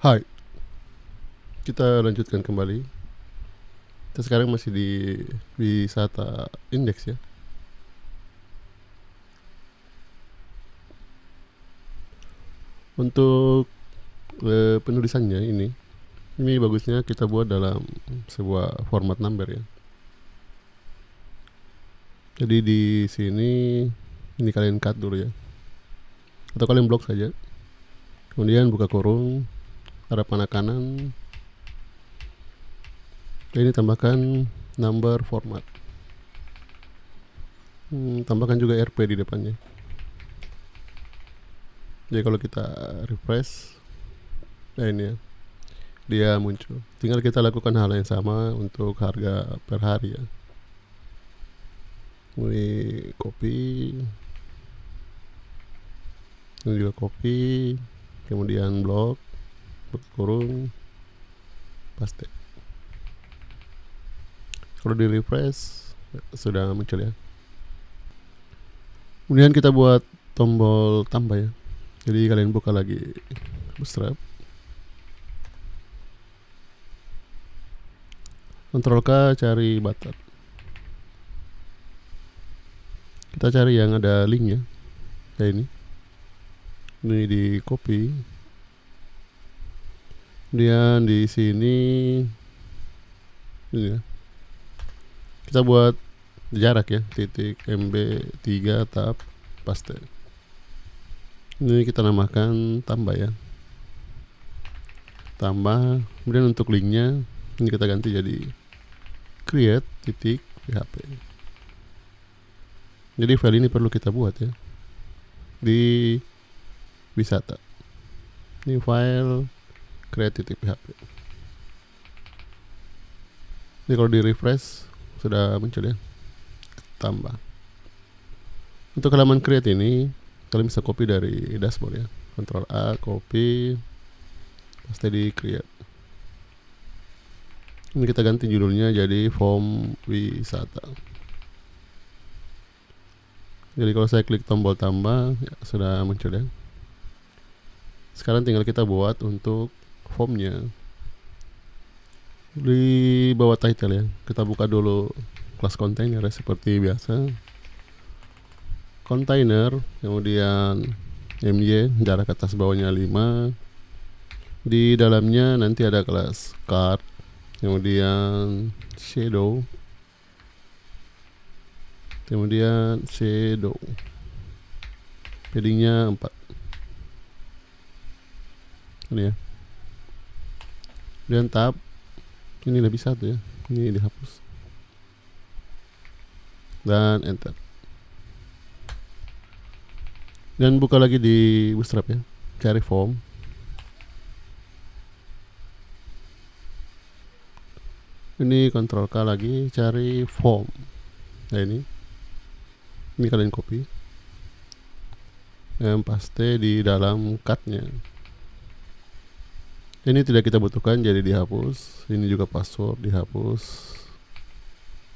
Hai, kita lanjutkan kembali. Kita sekarang masih di wisata indeks ya. Untuk penulisannya ini bagusnya kita buat dalam sebuah format number ya. Jadi di sini ini kalian cut dulu ya, atau kalian blok saja. Kemudian buka kurung, arah panah kanan. Ini tambahkan number format. Tambahkan juga RP di depannya. Jadi kalau kita refresh, ini ya, dia muncul. Tinggal kita lakukan hal yang sama untuk harga per hari ya. Ini copy, ini juga copy, kemudian blok, kurung, paste. Kalau di refresh sudah muncul ya. Kemudian kita buat tombol tambah ya. Jadi kalian buka lagi Bootstrap, Ctrl K, cari button. Kita cari yang ada linknya, kayak ini di copy. Kemudian di sini ini ya, kita buat jarak ya, titik MB3 tab paste. Ini kita namakan tambah ya, tambah. Kemudian untuk linknya ini kita ganti jadi create titik php. Jadi file ini perlu kita buat ya di wisata. Ini file create titik php. Ini kalau di refresh sudah muncul ya, tambah. Untuk halaman create ini kalian bisa copy dari dashboard ya, Ctrl A, copy, paste di create. Ini kita ganti judulnya jadi form wisata. Jadi kalau saya klik tombol tambah ya, sudah muncul ya. Sekarang tinggal kita buat untuk formnya. Di bawah title ya, kita buka dulu kelas container ya, seperti biasa. Container, kemudian MY, jarak atas bawahnya 5. Di dalamnya nanti ada kelas card, kemudian shadow, kemudian shadow, paddingnya 4. Ini ya. Kemudian tab, ini lebih satu ya, ini dihapus. Dan enter. Dan buka lagi di Bootstrap ya, cari form. Ini Ctrl K lagi, cari form. Nah ini kalian copy, paste di dalam cutnya. Ini tidak kita butuhkan jadi dihapus. Ini juga password dihapus.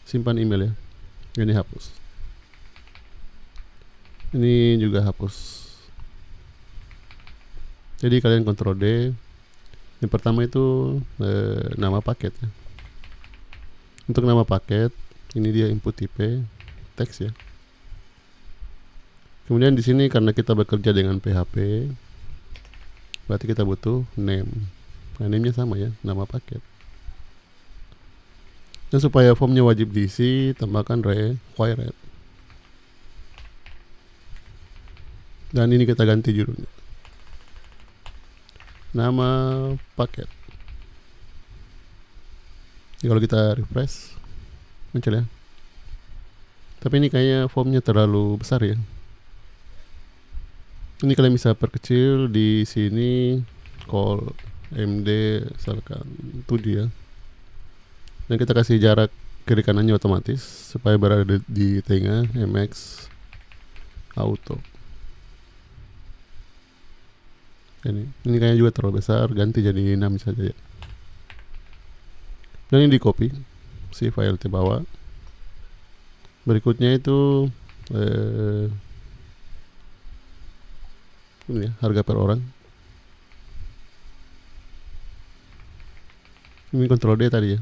Simpan email ya, ini hapus. Ini juga hapus. Jadi kalian Ctrl D. Yang pertama itu nama paket ya. Untuk nama paket ini dia input type teks ya. Kemudian di sini karena kita bekerja dengan PHP, berarti kita butuh name. Nah, name-nya sama ya, nama paket. Dan supaya formnya wajib diisi, tambahkan required. Dan ini kita ganti judulnya, nama paket. Jadi kalau kita refresh muncul ya. Tapi ini kayaknya formnya terlalu besar ya. Ini kalian bisa perkecil di sini, call MD misalkan 7 ya. Dan kita kasih jarak kiri kanannya otomatis supaya berada di tengah, MX auto. Ini kayaknya juga terlalu besar, ganti jadi 6 saja ya. Dan ini di copy si file di bawah. Berikutnya itu ini ya, harga per orang. Ini Ctrl D tadi ya.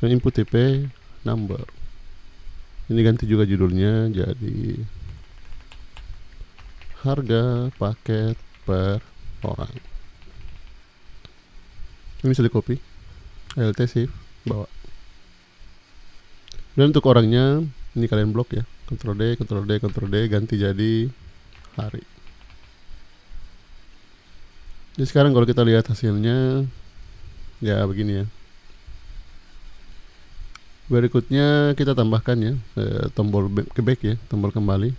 Dan input TP number. Ini ganti juga judulnya jadi harga paket per orang. Ini bisa di copy, Alt Shift bawa. Dan untuk orangnya ini kalian blok ya, Ctrl D, Ctrl D, Ctrl D, ganti jadi hari. Jadi sekarang kalau kita lihat hasilnya ya begini ya. Berikutnya kita tambahkan ya tombol back ya, tombol kembali.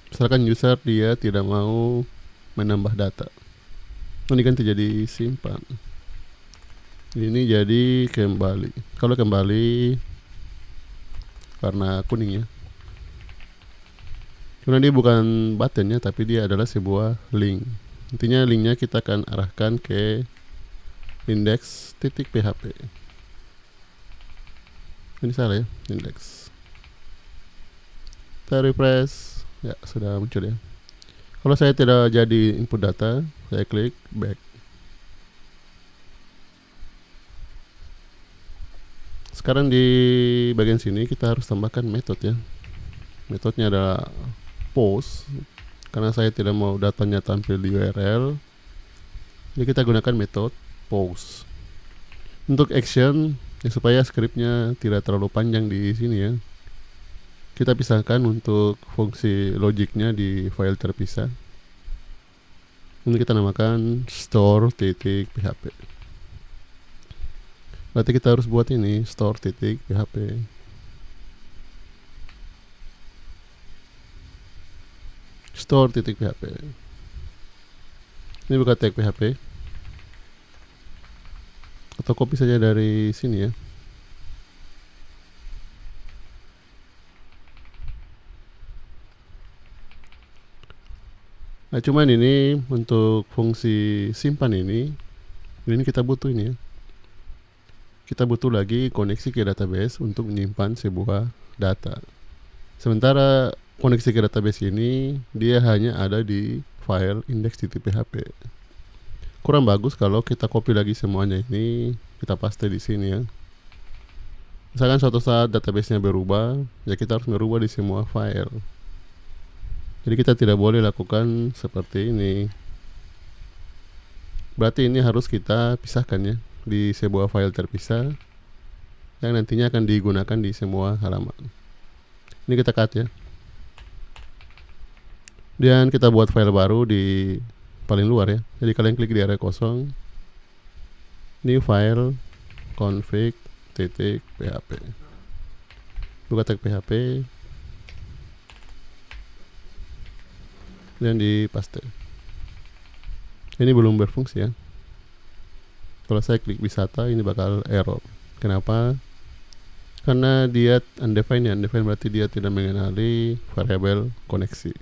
Misalkan user dia tidak mau menambah data, ini ganti jadi simpan. Ini jadi kembali. Kalau kembali warna kuning ya. Karena dia bukan button ya, tapi dia adalah sebuah link. Intinya linknya kita akan arahkan ke index.php. Ini salah ya, index. Kita refresh, ya sudah muncul ya. Kalau saya tidak jadi input data, saya klik back. Sekarang di bagian sini kita harus tambahkan metode ya. Metodenya adalah post. Karena saya tidak mau datanya tampil di URL, jadi kita gunakan metode post. Untuk action ya, supaya skripnya tidak terlalu panjang di sini ya, kita pisahkan untuk fungsi logiknya di file terpisah. Ini kita namakan store.php. Berarti kita harus buat ini store.php. Store.php. Ini buka tag PHP, atau copy saja dari sini ya. Nah, cuman ini untuk fungsi simpan ini kita butuh ini ya. Kita butuh lagi koneksi ke database untuk menyimpan sebuah data. Sementara koneksi ke database ini dia hanya ada di file index.php. Kurang bagus kalau kita copy lagi semuanya ini, kita paste di sini ya. Misalkan suatu saat database-nya berubah, ya kita harus merubah di semua file. Jadi kita tidak boleh lakukan seperti ini. Berarti ini harus kita pisahkan ya di sebuah file terpisah yang nantinya akan digunakan di semua halaman. Ini kita cut ya. Dan kita buat file baru di paling luar ya. Jadi kalian klik di area kosong, new file config.php. Buka tag PHP dan di paste. Ini belum berfungsi ya. Kalau saya klik wisata ini bakal error. Kenapa? Karena dia undefined ya. Undefined berarti dia tidak mengenali variabel koneksi.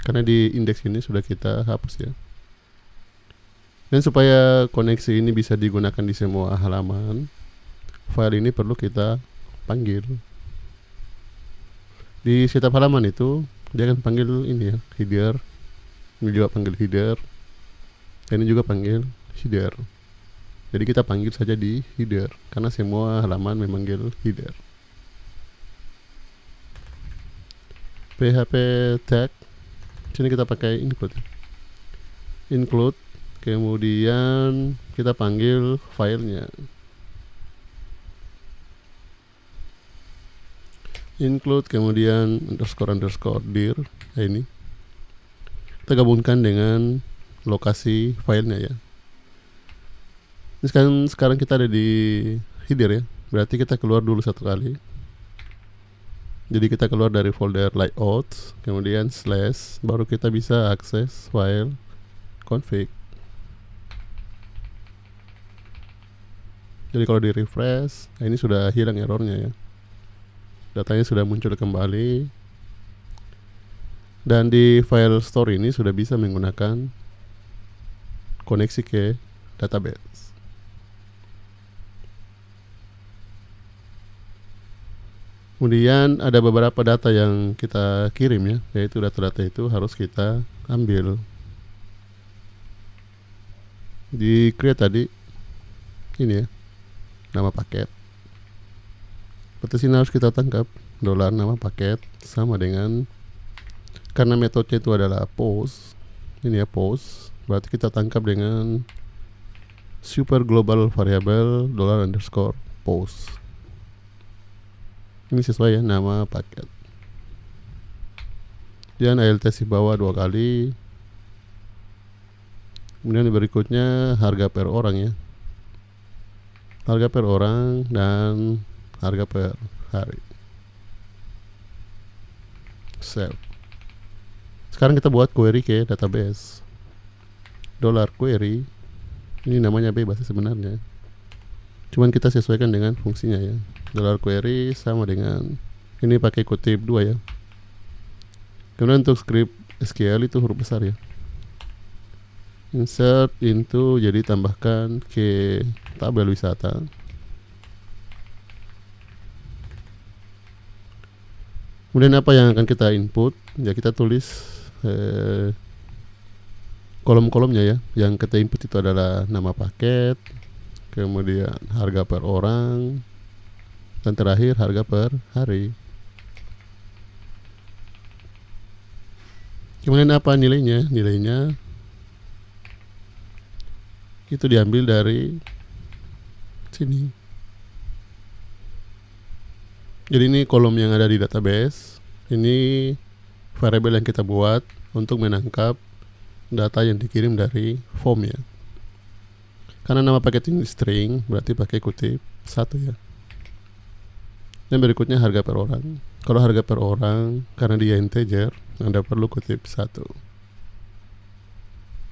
Karena di indeks ini sudah kita hapus ya. Dan supaya koneksi ini bisa digunakan di semua halaman, file ini perlu kita panggil. Di setiap halaman itu dia akan panggil ini ya, header. Ini juga panggil header. Dan ini juga panggil header. Jadi kita panggil saja di header karena semua halaman memanggil header. PHP tag. Sini kita pakai include. Include, kemudian kita panggil filenya. Include, kemudian underscore dir. Nah, ini kita gabungkan dengan lokasi filenya ya. Ini sekarang kita ada di header ya. Berarti kita keluar dulu satu kali. Jadi kita keluar dari folder layout, kemudian slash, baru kita bisa akses file config. Jadi kalau di refresh, nah ini sudah hilang errornya ya. Datanya sudah muncul kembali. Dan di file store ini sudah bisa menggunakan koneksi ke database. Kemudian ada beberapa data yang kita kirim ya, yaitu data-data itu harus kita ambil. Di create tadi ini ya, nama paket. Berarti sini harus kita tangkap dolar nama paket sama dengan, karena metodenya itu adalah post, ini ya post, berarti kita tangkap dengan super global variable dollar underscore post. Ini sesuai ya, nama paket. Dan ALTC bawah 2 kali. Kemudian berikutnya harga per orang ya, harga per orang dan harga per hari. Save. Sekarang kita buat query ke database. Dollar query, ini namanya bebas sebenarnya, cuman kita sesuaikan dengan fungsinya ya. Dollar query sama dengan, ini pakai kutip 2 ya. Kemudian untuk script SQL itu huruf besar ya. Insert into, jadi tambahkan ke tabel wisata. Kemudian apa yang akan kita input? Ya kita tulis kolom-kolomnya ya. Yang kita input itu adalah nama paket, kemudian harga per orang, dan terakhir harga per hari. Kemudian apa nilainya? Nilainya itu diambil dari sini. Jadi ini kolom yang ada di database, ini variabel yang kita buat untuk menangkap data yang dikirim dari form ya. Karena nama paket ini string, berarti pakai kutip 1 ya. Dan berikutnya harga per orang. Kalau harga per orang, karena dia integer, Anda perlu kutip 1.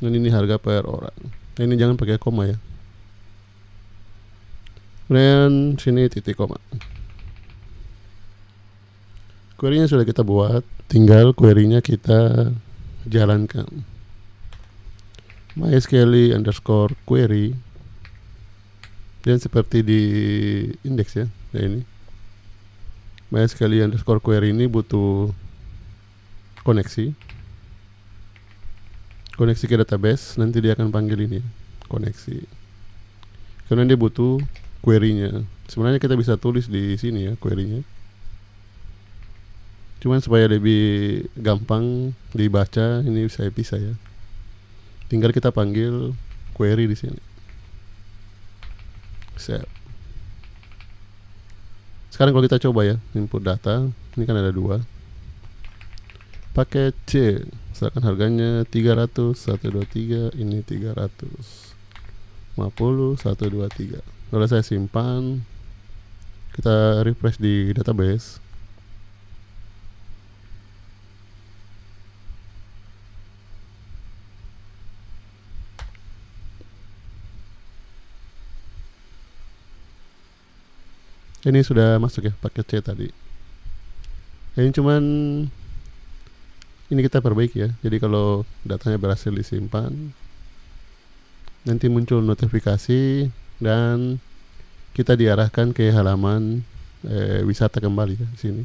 Dan ini harga per orang. Nah, ini jangan pakai koma ya. Kemudian sini titik koma. Query-nya sudah kita buat, tinggal query-nya kita jalankan. MySQL underscore query, dan seperti di indeks ya. Nah ini MySQL underscore query ini butuh koneksi ke database. Nanti dia akan panggil ini koneksi, karena dia butuh query-nya. Sebenarnya kita bisa tulis di sini ya query-nya, cuman supaya lebih gampang dibaca, ini saya pisah ya. Tinggal kita panggil query di sini. Save. Sekarang kalau kita coba ya, input data, ini kan ada 2. Paket C, misalkan harganya 300, 123, ini 350, 123. Kalau saya simpan, kita refresh di database. Ini sudah masuk ya paket C tadi. Ini cuman ini kita perbaiki ya. Jadi kalau datanya berhasil disimpan, nanti muncul notifikasi dan kita diarahkan ke halaman wisata kembali ya di sini.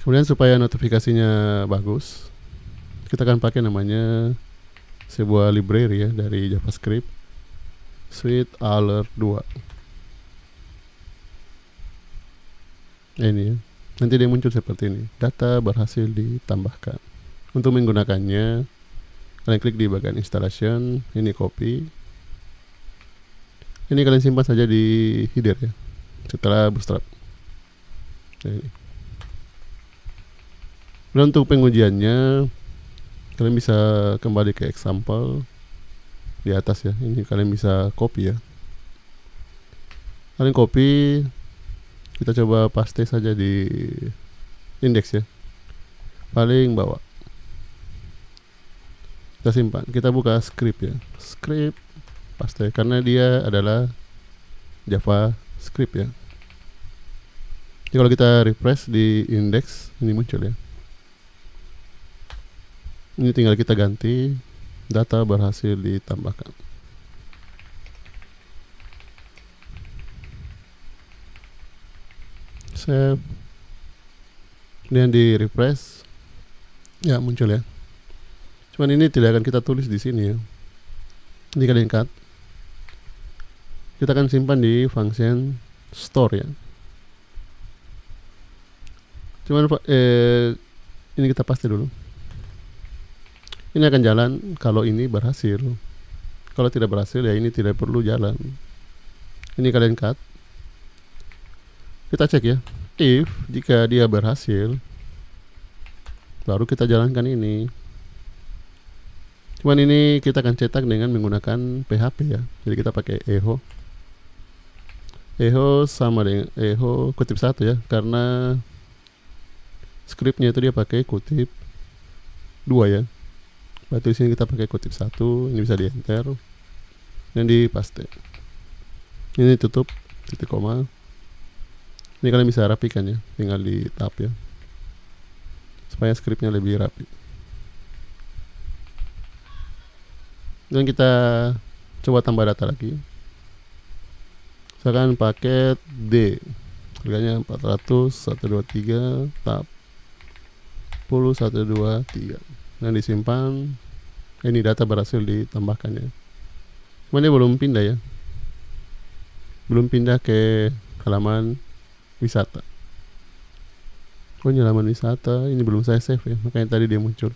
Kemudian supaya notifikasinya bagus, kita akan pakai namanya sebuah library ya dari JavaScript, Sweet Alert 2. Ini ya. Nanti dia muncul seperti ini. Data berhasil ditambahkan. Untuk menggunakannya, kalian klik di bagian installation, ini copy. Ini kalian simpan saja di header ya, setelah bootstrap. Ini. Dan untuk pengujiannya, kalian bisa kembali ke example di atas ya. Ini kalian bisa copy ya. Kalian copy, kita coba paste saja di indeks ya, paling bawah. Kita simpan, kita buka script ya, script paste, karena dia adalah JavaScript ya. Jadi kalau kita refresh di indeks, ini muncul ya. Ini tinggal kita ganti, data berhasil ditambahkan. Save. Kemudian di refresh, ya muncul ya. Cuman ini tidak akan kita tulis di sini ya. Ini kalian cut. Kita akan simpan di function store ya. Cuman ini kita paste dulu. Ini akan jalan kalau ini berhasil. Kalau tidak berhasil ya ini tidak perlu jalan. Ini kalian cut. Kita cek ya. If jika dia berhasil, baru kita jalankan ini. Cuman ini kita akan cetak dengan menggunakan PHP ya. Jadi kita pakai echo. Echo sama dengan echo kutip 1 ya, karena scriptnya itu dia pakai kutip 2 ya. Berarti di sini kita pakai kutip 1, ini bisa di enter dan di paste. Ini tutup titik koma. Ini kalian bisa rapikan ya, tinggal di tab ya, supaya scriptnya lebih rapi. Dan kita coba tambah data lagi. Misalkan paket D, harganya 400, 123, tab 10, 123. Dan disimpan. Ini data berhasil ditambahkan ya. Cuman dia belum pindah ya. Belum pindah ke halaman wisata. Oh, ini halaman wisata, ini belum saya save ya, makanya tadi dia muncul.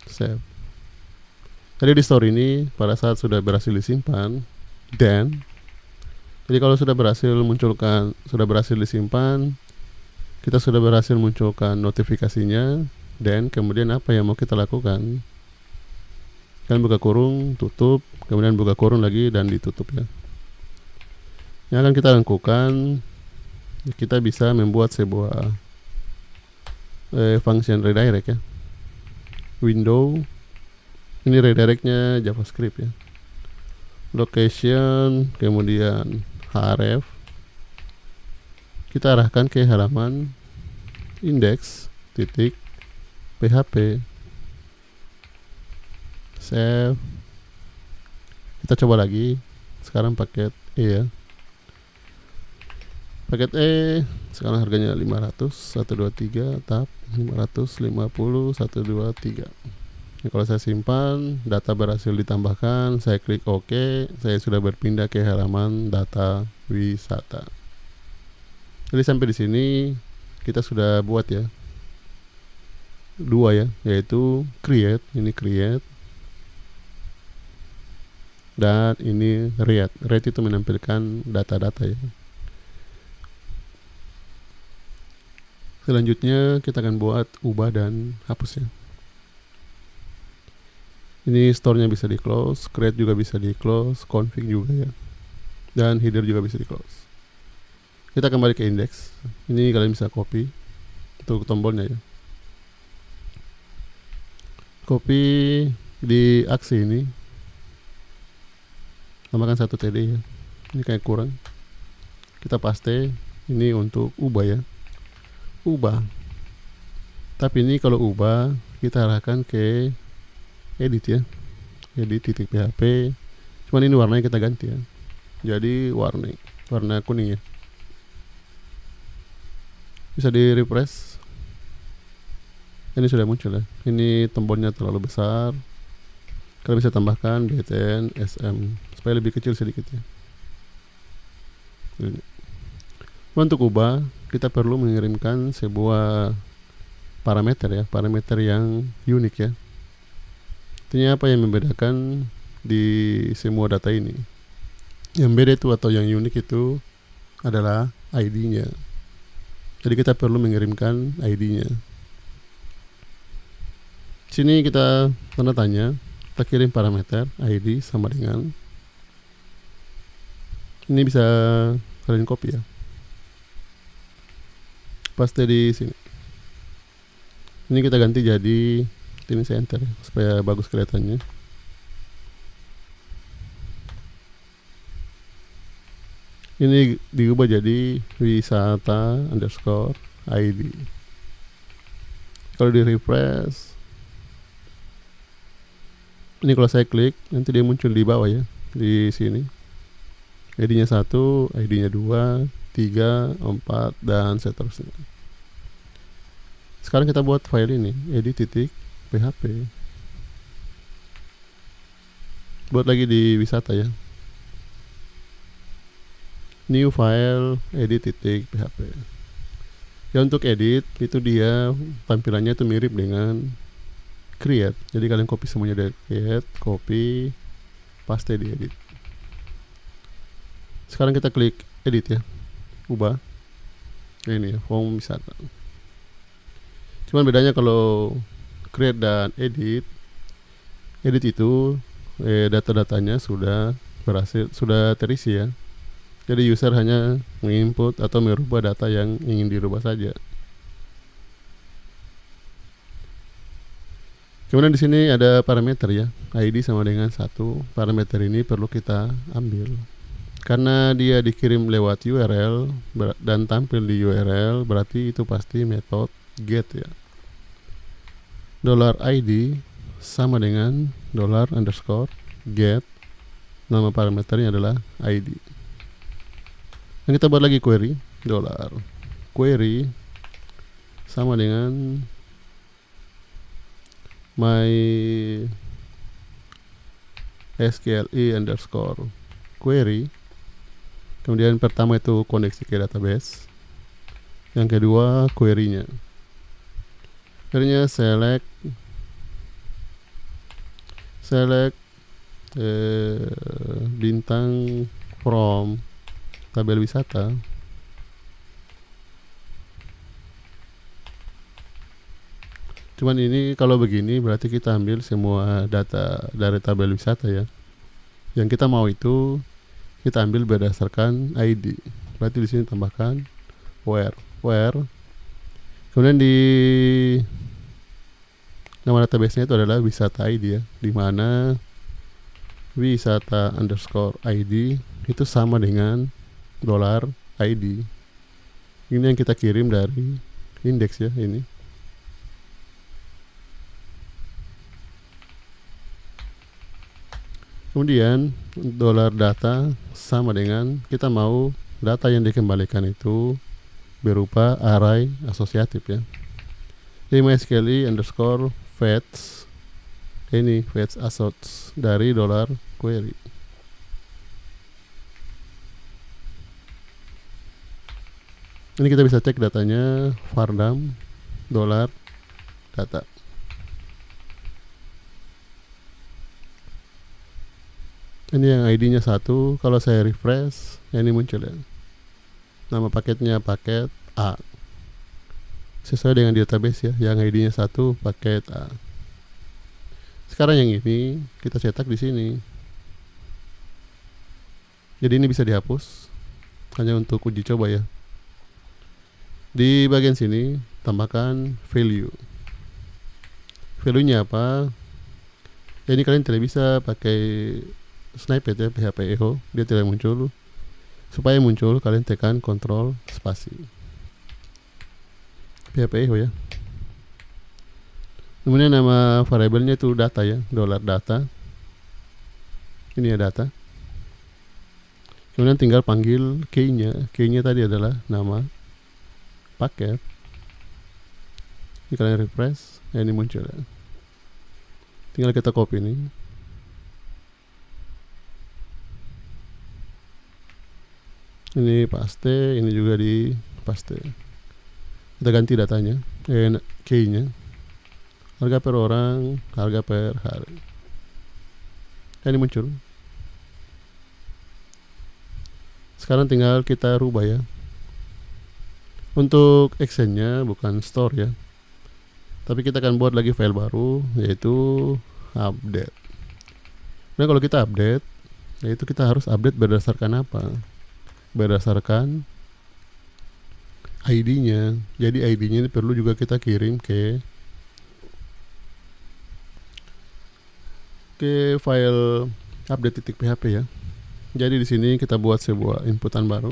Save. Tadi di store ini pada saat sudah berhasil disimpan, dan jadi kalau sudah berhasil disimpan, kita sudah berhasil munculkan notifikasinya, dan kemudian apa yang mau kita lakukan? Kalian buka kurung, tutup, kemudian buka kurung lagi dan ditutup ya. Yang akan kita lakukan, kita bisa membuat sebuah function redirect ya. Window, ini redirectnya JavaScript ya. Location, kemudian href, kita arahkan ke halaman index.php. Save. Kita coba lagi. Sekarang paket E ya. Paket E sekarang harganya 500, 123, tab 550, 123. Ini kalau saya simpan, data berhasil ditambahkan, saya klik OK, saya sudah berpindah ke halaman data wisata. Jadi sampai di sini kita sudah buat ya 2 ya, yaitu create, ini create, dan ini read. Read itu menampilkan data-data ya. Selanjutnya kita akan buat ubah dan hapus ya. Ini store-nya bisa di close, create juga bisa di close, config juga ya, dan header juga bisa di close. Kita kembali ke index. Ini kalian bisa copy untuk tombolnya ya. Copy di aksi ini, tambahkan 1 TD ya. Ini kayak kurang. Kita paste. Ini untuk ubah ya. Ubah. Tapi ini kalau ubah kita arahkan ke edit ya, edit.php. Cuman ini warnanya kita ganti ya, jadi warna kuning ya. Bisa di refresh. Ini sudah muncul ya. Ini tombolnya terlalu besar, kalian bisa tambahkan btn sm supaya lebih kecil sedikit ya. Ini. Untuk ubah kita perlu mengirimkan sebuah parameter ya, parameter yang unik ya. Artinya apa yang membedakan di semua data ini? Yang beda itu atau yang unik itu adalah ID-nya. Jadi kita perlu mengirimkan ID-nya. Sini kita tanda tanya, kita kirim parameter ID sama dengan, ini bisa kalian copy ya, paste di sini. Ini kita ganti jadi, ini saya enter ya, supaya bagus kelihatannya. Ini diubah jadi wisata underscore ID. Kalau di refresh, ini kalau saya klik nanti dia muncul di bawah ya, di sini. ID-nya 1, ID-nya 2, 3, 4 dan seterusnya. Sekarang kita buat file ini, edit.php. buat lagi di wisata ya. New file edit titik php. Ya untuk edit itu dia tampilannya itu mirip dengan create. Jadi kalian copy semuanya dari create, copy, paste di edit. Sekarang kita klik edit ya, ubah. Nah ini ya, form wisata. Cuman bedanya kalau create dan edit itu data-datanya sudah terisi ya. Jadi user hanya menginput atau merubah data yang ingin dirubah saja. Kemudian di sini ada parameter ya, ID sama dengan 1. Parameter ini perlu kita ambil karena dia dikirim lewat URL dan tampil di URL, berarti itu pasti metode get ya. $ID sama dengan $_get, nama parameternya adalah ID. Dan kita buat lagi query, $query sama dengan my SQLi_query. Kemudian pertama itu koneksi ke database, yang kedua query-nya. Akhirnya select bintang from tabel wisata. Cuman ini kalau begini berarti kita ambil semua data dari tabel wisata ya. Yang kita mau itu kita ambil berdasarkan ID. Berarti di sini tambahkan where. Kemudian di nama database-nya itu adalah wisata ID ya, di mana wisata_ID itu sama dengan $ID. Ini yang kita kirim dari indeks ya, ini. Kemudian $data sama dengan kita mau data yang dikembalikan itu berupa array asosiatif ya. Jadi MySQLi_fetch ini fetch assoc dari $query. Ini kita bisa cek datanya vardam $data. Ini yang ID-nya 1. Kalau saya refresh, ini muncul ya. Nama paketnya paket A. Sesuai dengan database ya, yang ID-nya 1 paket A. Sekarang yang ini kita cetak di sini. Jadi ini bisa dihapus hanya untuk uji coba ya. Di bagian sini tambahkan value. Value-nya apa? Ya, ini kalian tidak bisa pakai snippet ya, PHP echo, dia tidak muncul. Supaya muncul kalian tekan Ctrl spasi. PHP echo ya. Kemudian nama variabelnya itu data ya, $data. Ini ya data. Kemudian tinggal panggil key-nya. Key-nya tadi adalah nama paket. Ini kalian refresh, ya ini muncul ya. Tinggal kita copy ini. Ini paste, ini juga di paste. Kita ganti datanya, key-nya. Harga per orang, harga per hari. Ini muncul. Sekarang tinggal kita rubah ya. Untuk actionnya bukan store ya, tapi kita akan buat lagi file baru, yaitu update. Nah kalau kita update, yaitu kita harus update berdasarkan apa? Berdasarkan ID-nya. Jadi ID-nya ini perlu juga kita kirim ke file update.php ya. Jadi di sini kita buat sebuah inputan baru.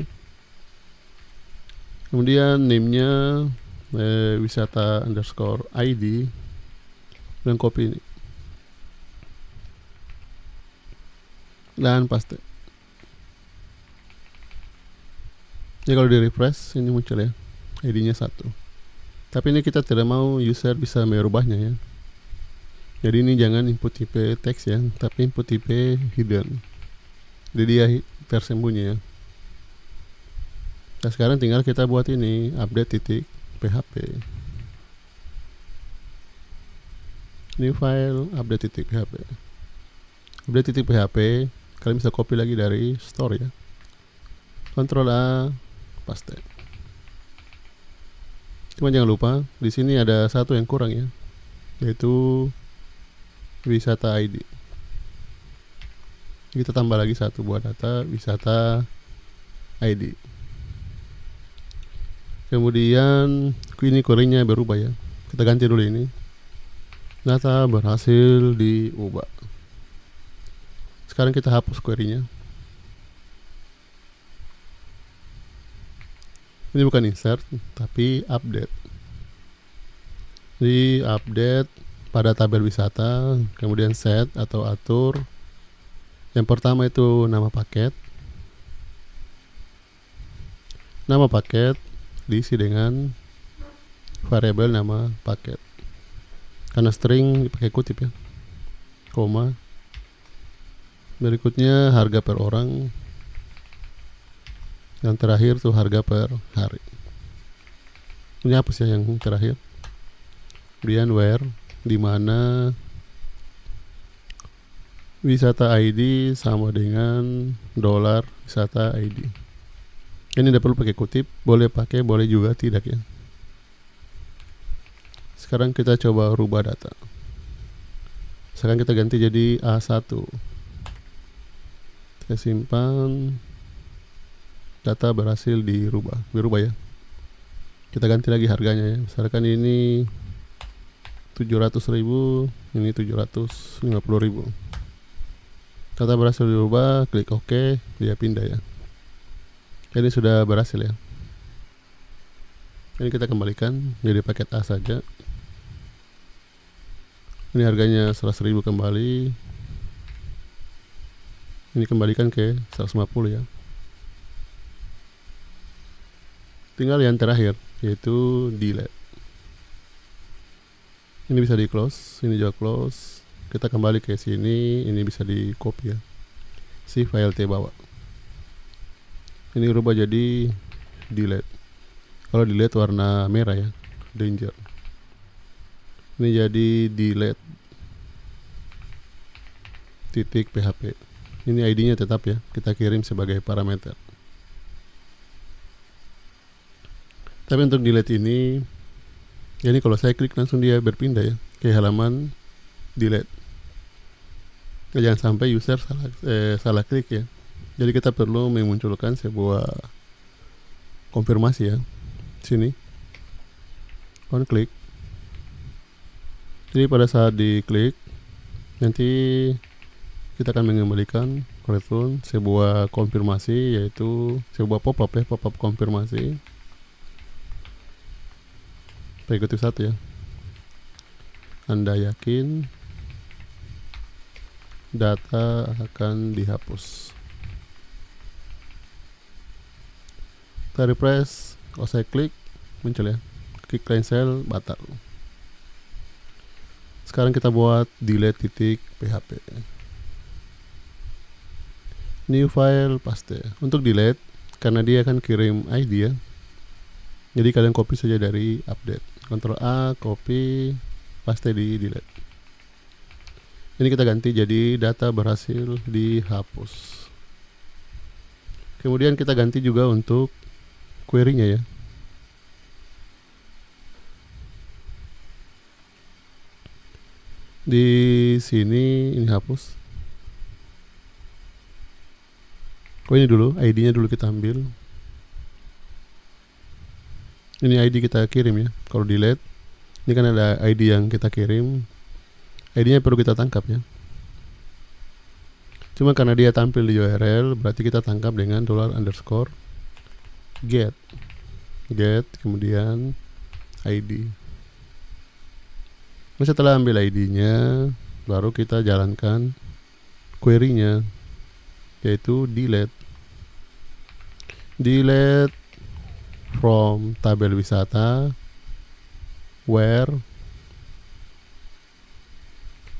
Kemudian name-nya wisata_ID dan copy ini. Dan paste. Ya kalau di refresh ini muncul ya, ID-nya 1. Tapi ini kita tidak mau user bisa merubahnya ya. Jadi ini jangan input IP teks ya, tapi input IP hidden. Jadi dia tersembunyi ya. Nah sekarang tinggal kita buat ini update titik php. New file update titik php. Update titik php, kalian bisa copy lagi dari store ya. Ctrl A, paste. Cuma jangan lupa di sini ada satu yang kurang ya, yaitu wisata ID. Kita tambah lagi satu buat data wisata ID. Kemudian ini query-nya berubah ya. Kita ganti dulu ini. Data berhasil diubah. Sekarang kita hapus query-nya. Ini bukan insert, tapi update. Di update pada tabel wisata, kemudian set atau atur. Yang pertama itu nama paket. Nama paket diisi dengan variabel nama paket. Karena string dipakai kutip ya. Koma. Berikutnya harga per orang. Yang terakhir tuh harga per hari. Ini hapus ya yang terakhir. Kemudian where, di mana wisata ID sama dengan dolar wisata ID. Ini tidak perlu pakai kutip, boleh pakai, boleh juga tidak ya. Sekarang kita coba rubah data. Sekarang kita ganti jadi A1. Kita simpan. Data berhasil dirubah ya. Kita ganti lagi harganya ya. Misalkan ini 700.000, ini 750.000. Data berhasil dirubah, klik OK, dia pindah ya. Ini sudah berhasil ya. Ini kita kembalikan jadi paket A saja. Ini harganya 100.000 kembali. Ini kembalikan ke 150 ya. Tinggal yang terakhir, yaitu delete. Ini bisa di close, ini juga close. Kita kembali ke sini, ini bisa di copy ya. Si file T bawah. Ini rubah jadi delete. Kalau delete warna merah ya, danger. Ini jadi delete titik php. Ini ID-nya tetap ya, kita kirim sebagai parameter. Tapi untuk delete ini, jadi kalau saya klik langsung dia berpindah ya ke halaman delete. Jangan sampai user salah klik ya. Jadi kita perlu memunculkan sebuah konfirmasi ya. Sini, on click. Jadi pada saat diklik, nanti kita akan mengembalikan return sebuah konfirmasi, yaitu sebuah pop-up ya, pop-up konfirmasi. Ikuti satu ya. Anda yakin data akan dihapus. Kita refresh, kalau saya klik muncul ya. Klik cancel, batal. Sekarang kita buat delete titik php. New file, paste. Untuk delete, karena dia akan kirim ID ya, jadi kalian copy saja dari update. Ctrl A, copy, paste di delete. Ini kita ganti jadi data berhasil dihapus. Kemudian kita ganti juga untuk query-nya ya. Di sini ini hapus. Ini dulu, ID-nya dulu kita ambil. Ini ID kita kirim ya. Kalau delete, ini kan ada ID yang kita kirim. ID-nya perlu kita tangkap ya. Cuma karena dia tampil di URL, berarti kita tangkap dengan $_get. Get, kemudian ID. Nah, setelah ambil ID-nya, baru kita jalankan query-nya, yaitu delete. Delete from tabel wisata where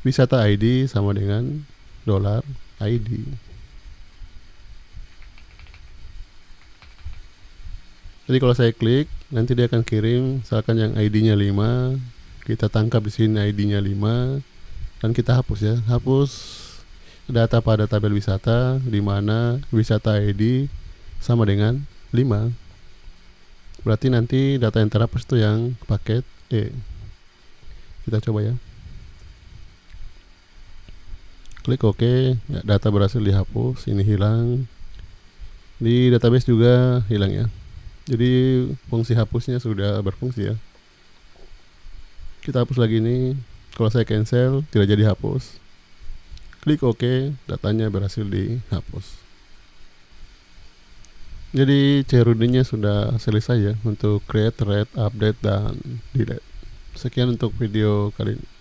wisata ID sama dengan $ID. Jadi kalau saya klik, nanti dia akan kirim misalkan yang ID-nya 5, kita tangkap di sini ID-nya 5 dan kita hapus ya. Hapus data pada tabel wisata di mana wisata ID sama dengan 5. Berarti nanti data yang terhapus itu yang paket E. Kita coba ya. Klik OK, ya, data berhasil dihapus, ini hilang. Di database juga hilang ya. Jadi fungsi hapusnya sudah berfungsi ya. Kita hapus lagi nih. Kalau saya cancel, tidak jadi hapus. Klik OK, datanya berhasil dihapus. Jadi CRUD-nya sudah selesai ya untuk create, read, update, dan delete. Sekian untuk video kali ini.